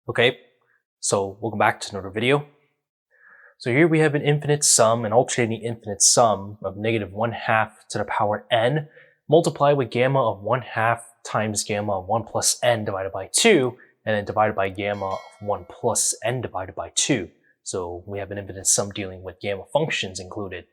Okay, so welcome back to another video. So here we have an infinite sum, an alternating infinite sum of negative 1/2 to the power n multiplied with gamma of 1/2 times gamma of 1 plus n divided by 2, and then divided by gamma of 1 plus n divided by 2. So we have an infinite sum dealing with gamma functions included.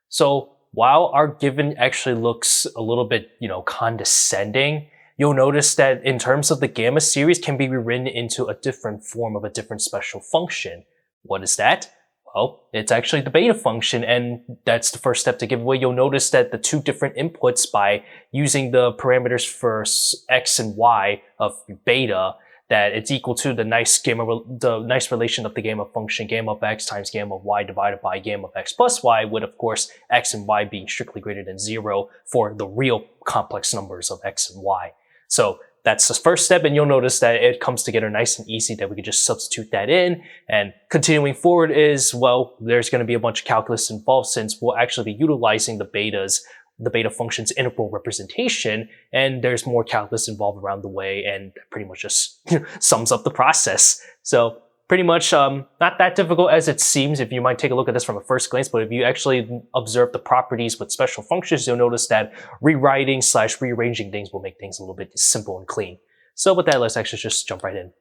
So while our given actually looks a little bit, condescending, you'll notice that in terms of the gamma series can be rewritten into a different form of a different special function. What is that? Well, it's actually the beta function, and that's the first step to give away. You'll notice that the two different inputs, by using the parameters for x and y of beta, that it's equal to the nice relation of the gamma function, gamma of x times gamma of y divided by gamma of x plus y, with of course x and y being strictly greater than 0 for the real complex numbers of x and y. So that's the first step, and you'll notice that it comes together nice and easy, that we can just substitute that in. And continuing forward is, well, there's going to be a bunch of calculus involved, since we'll actually be utilizing the beta function's integral representation, and there's more calculus involved around the way, and pretty much just sums up the process. So pretty much not that difficult as it seems if you might take a look at this from a first glance, but if you actually observe the properties with special functions, you'll notice that rewriting / rearranging things will make things a little bit simple and clean. So with that, let's actually just jump right in.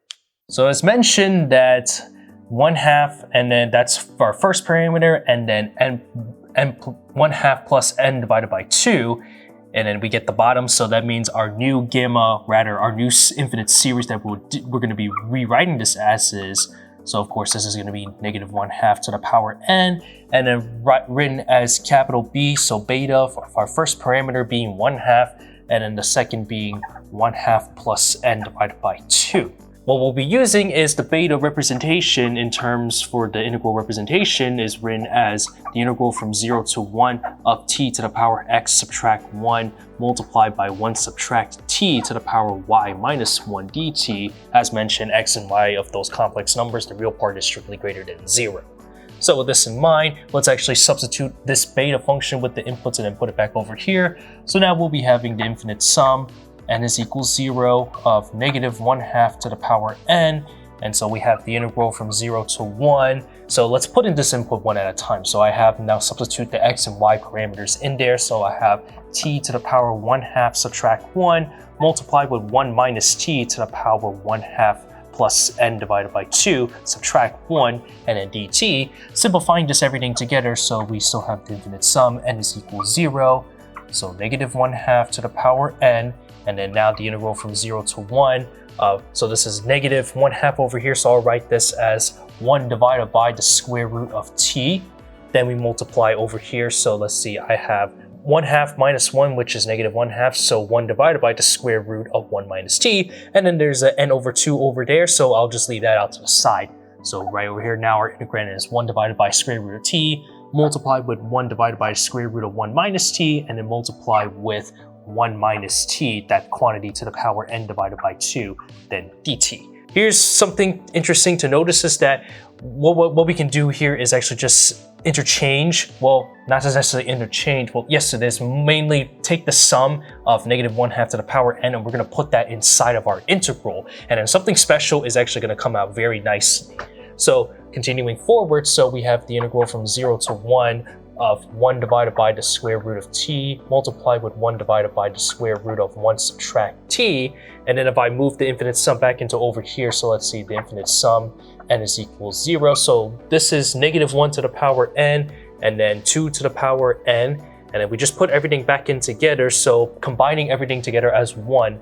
So as mentioned, that 1/2, and then that's for our first parameter, and then n 1/2 plus n divided by 2, and then we get the bottom. So that means our new our new infinite series that we're going to be rewriting this as is. So of course this is going to be negative 1/2 to the power n, and then written as capital B, so beta for our first parameter being 1/2, and then the second being 1/2 plus n divided by 2. What we'll be using is the beta representation. In terms for the integral representation is written as the integral from 0 to 1 of t to the power x subtract 1 multiplied by 1 subtract t to the power y minus 1 dt. As mentioned, x and y of those complex numbers, the real part is strictly greater than 0. So with this in mind, let's actually substitute this beta function with the inputs and then put it back over here. So now we'll be having the infinite sum, n is equals 0 of negative 1/2 to the power n, and so we have the integral from 0 to 1. So let's put in this input one at a time. So I have now substitute the x and y parameters in there. So I have t to the power 1/2 subtract 1 multiplied with 1 minus t to the power 1/2 plus n divided by 2 subtract 1, and then dt. Simplifying this everything together, so we still have the infinite sum, n is equals 0. So negative 1/2 to the power n, and then now the integral from 0 to 1. So this is negative 1/2 over here, so I'll write this as 1 divided by the square root of t. Then we multiply over here, so let's see, I have 1/2 minus 1, which is negative 1/2, so 1 divided by the square root of 1 minus t, and then there's an n over 2 over there, so I'll just leave that out to the side. So right over here now our integrand is 1 divided by square root of t, multiplied with 1 divided by the square root of 1 minus t, and then multiply with 1 minus t, that quantity to the power n divided by 2, then dt. Here's something interesting to notice, is that what we can do here is actually just interchange. Well, not necessarily interchange. Well, yes, it is. Mainly take the sum of negative 1/2 to the power n, and we're going to put that inside of our integral. And then something special is actually going to come out very nicely. So continuing forward, so we have the integral from 0 to 1 of 1 divided by the square root of t multiplied with 1 divided by the square root of 1 subtract t. And then if I move the infinite sum back into over here, so let's see, the infinite sum, n is equals 0. So this is negative 1 to the power n, and then 2 to the power n. And then we just put everything back in together. So combining everything together as 1,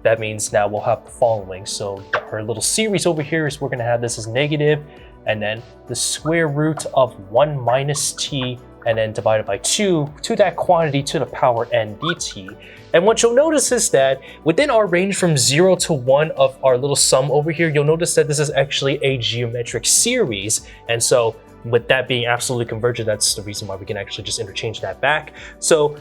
that means now we'll have the following. So our little series over here is we're going to have this as negative, and then the square root of 1 minus t, and then divided by 2 to that quantity to the power n dt. And what you'll notice is that within our range from 0 to 1 of our little sum over here, you'll notice that this is actually a geometric series. And so with that being absolutely convergent, that's the reason why we can actually just interchange that back. So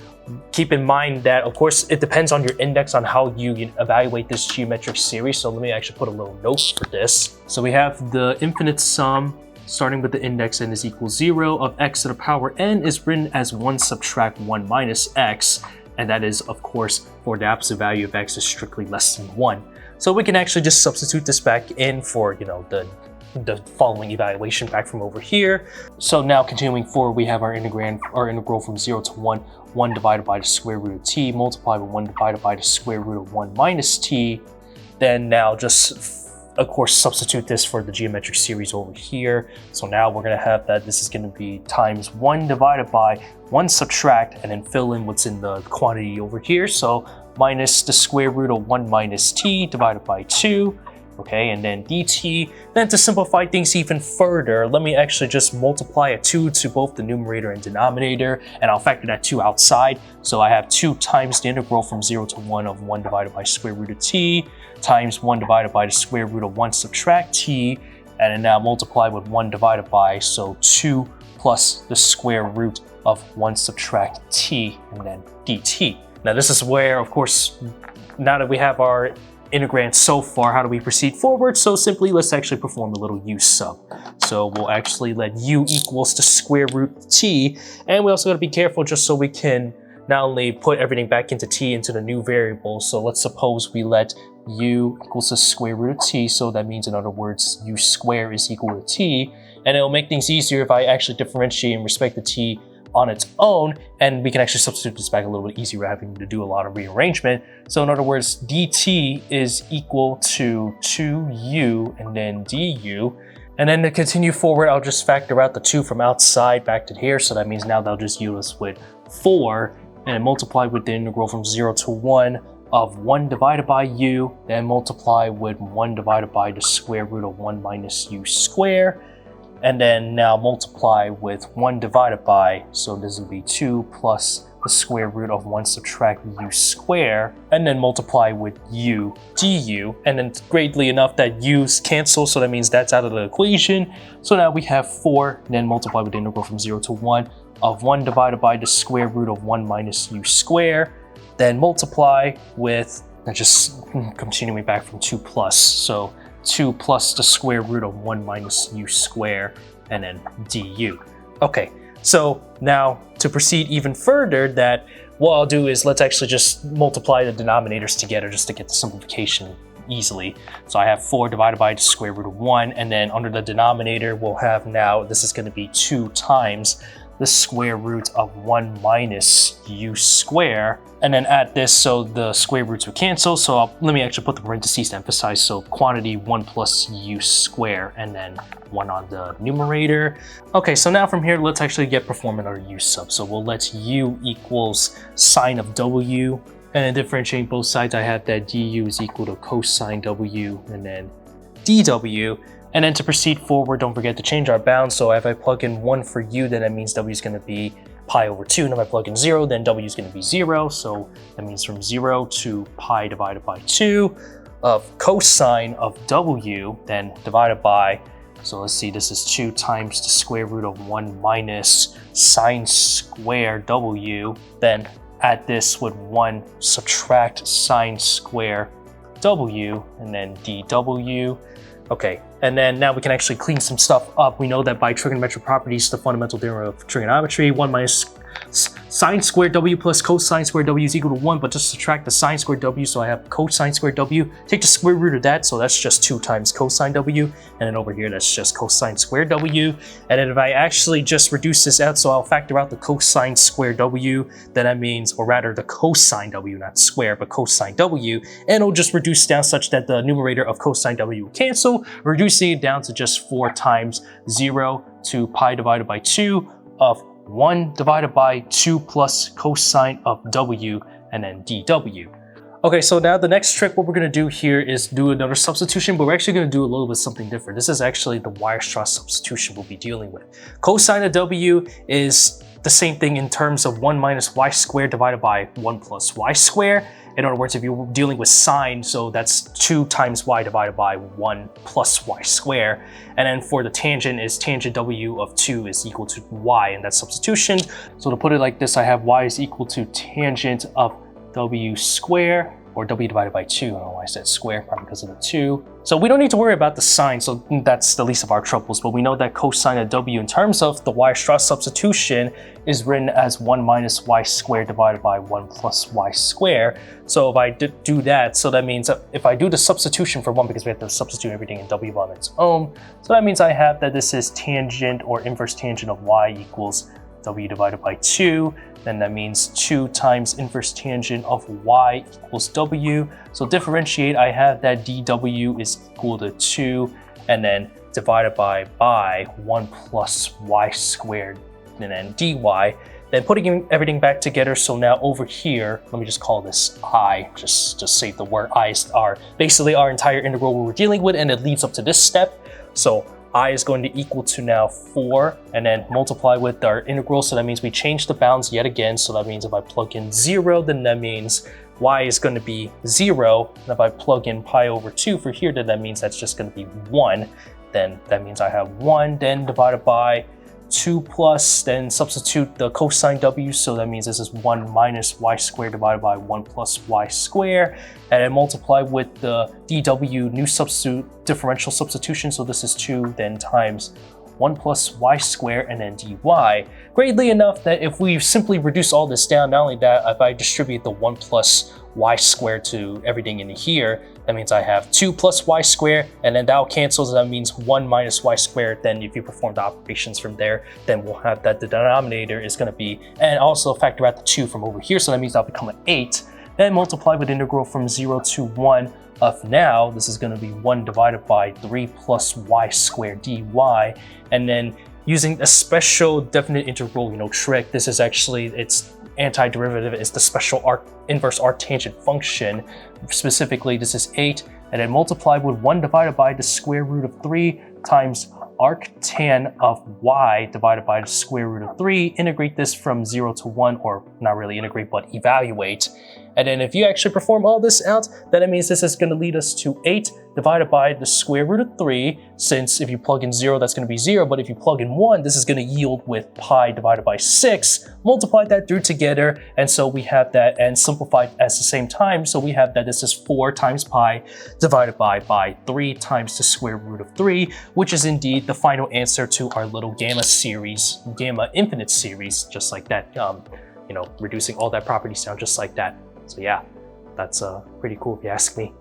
keep in mind that, of course, it depends on your index on how you evaluate this geometric series. So let me actually put a little note for this. So we have the infinite sum starting with the index n is equals 0 of x to the power n is written as 1 subtract 1 minus x. and that is, of course, for the absolute value of x is strictly less than 1. So we can actually just substitute this back in for, you know, the following evaluation back from over here. So now continuing forward, we have our integral from 0 to 1, 1 divided by the square root of t, multiplied with 1 divided by the square root of 1 minus t. Then now just, of course, substitute this for the geometric series over here. So now we're going to have that this is going to be times 1 divided by 1 subtract, and then fill in what's in the quantity over here. So minus the square root of 1 minus t divided by 2. Okay, and then dt. Then to simplify things even further, let me actually just multiply a 2 to both the numerator and denominator, and I'll factor that 2 outside. So I have 2 times the integral from 0 to 1 of 1 divided by square root of t times 1 divided by the square root of 1 subtract t, and then now multiply with 1 divided by, so 2 plus the square root of 1 subtract t, and then dt. Now this is where, of course, now that we have our integrand so far, how do we proceed forward? So simply, let's actually perform a little u sub. So we'll actually let u equals the square root of t, and we also got to be careful just so we can not only put everything back into t into the new variable. So let's suppose we let u equals the square root of t, so that means, in other words, u square is equal to t, and it'll make things easier if I actually differentiate in respect to t on its own, and we can actually substitute this back a little bit easier without having to do a lot of rearrangement. So in other words, dt is equal to 2u and then du. And then to continue forward, I'll just factor out the 2 from outside back to here. So that means now they'll just yield us with 4, and multiply with the integral from 0 to 1 of 1 divided by u, then multiply with 1 divided by the square root of 1 minus u square. And then now multiply with 1 divided by, so this will be 2 plus the square root of 1 subtract u square, and then multiply with u du, and then greatly enough that u's cancel, so that means that's out of the equation. So now we have 4, and then multiply with the integral from 0 to 1 of 1 divided by the square root of 1 minus u square, then multiply with, just continuing back from 2 plus, so 2 plus the square root of 1 minus u square, and then du. Okay, so now to proceed even further, that what I'll do is let's actually just multiply the denominators together just to get the simplification easily. So I have 4 divided by the square root of 1, and then under the denominator we'll have now, this is going to be 2 times the square root of 1 minus u square, and then add this, so the square roots will cancel. So let me actually put the parentheses to emphasize. So quantity 1 plus u square, and then 1 on the numerator. Okay, so now from here, let's actually get performing our u sub. So we'll let u equals sine of w, and then differentiating both sides, I have that du is equal to cosine w, and then dw. And then to proceed forward, don't forget to change our bounds. So if I plug in 1 for u, then that means w is going to be pi over 2. And if I plug in 0, then w is going to be 0. So that means from 0 to pi divided by 2 of cosine of w, then divided by, so let's see, this is 2 times the square root of 1 minus sine square w. Then add this with 1 subtract sine square w, and then dw. Okay, and then now we can actually clean some stuff up. We know that by trigonometric properties, the fundamental theorem of trigonometry, 1 minus sine squared w plus cosine squared w is equal to 1, but just subtract the sine squared w, so I have cosine squared w. Take the square root of that, so that's just 2 times cosine w, and then over here that's just cosine squared w. And then if I actually just reduce this out, so I'll factor out the cosine squared w, then that means, or rather the cosine w, not square, but cosine w, and it'll just reduce down such that the numerator of cosine w will cancel, reducing it down to just 4 times 0 to pi divided by 2 of 1 divided by 2 plus cosine of w, and then dw. Okay, so now the next trick, what we're going to do here is do another substitution, but we're actually going to do a little bit something different. This is actually the Weierstrass substitution we'll be dealing with. Cosine of w is the same thing in terms of 1 minus y squared divided by 1 plus y squared. In other words, if you're dealing with sine, so that's 2 times y divided by 1 plus y squared. And then for the tangent is tangent w of 2 is equal to y, and that's substitution. So to put it like this, I have y is equal to tangent of w squared or w divided by 2. I don't know why I said square, probably because of the 2. So we don't need to worry about the sign, so that's the least of our troubles, but we know that cosine of w in terms of the Weierstrass substitution is written as 1 minus y squared divided by 1 plus y squared. So if I do that, so that means if I do the substitution for 1, because we have to substitute everything in w on its own, so that means I have that this is tangent or inverse tangent of y equals w divided by 2. Then that means 2 times inverse tangent of y equals w. So differentiate, I have that dw is equal to 2, and then divided by 1 plus y squared, and then dy. Then putting everything back together, so now over here, let me just call this I, just save the word I is basically our entire integral we're dealing with, and it leads up to this step. So I is going to equal to now 4, and then multiply with our integral, so that means we change the bounds yet again. So that means if I plug in 0, then that means y is going to be 0, and if I plug in pi over 2 for here, then that means that's just going to be 1. Then that means I have 1, then divided by 2 plus, then substitute the cosine w, so that means this is 1 minus y squared divided by 1 plus y squared, and then multiply with the dw, new substitute, differential substitution, so this is 2, then times 1 plus y squared, and then dy. Greatly enough that if we simply reduce all this down, not only that, if I distribute the 1 plus y squared to everything in here, that means I have 2 plus y squared, and then that'll cancel, so that means 1 minus y squared. Then if you perform the operations from there, then we'll have that the denominator is going to be, and also factor out the 2 from over here, so that means that'll become an 8. Then multiply with integral from 0 to 1 of now, this is going to be 1 divided by 3 plus y squared dy, and then using a special definite integral, trick, this is actually, it's antiderivative, is the special inverse arctangent function. Specifically, this is 8, and then multiply with 1 divided by the square root of 3 times arctan of y divided by the square root of 3. Integrate this from 0 to 1, or not really integrate, but evaluate. And then if you actually perform all this out, then it means this is going to lead us to 8 divided by the square root of 3, since if you plug in 0, that's going to be 0, but if you plug in 1, this is going to yield with pi divided by 6. Multiply that through together, and so we have that, and simplified at the same time, so we have that this is 4 times pi divided by 3 times the square root of 3, which is indeed the final answer to our little gamma series, gamma infinite series, just like that, reducing all that properties down just like that. So yeah, that's pretty cool if you ask me.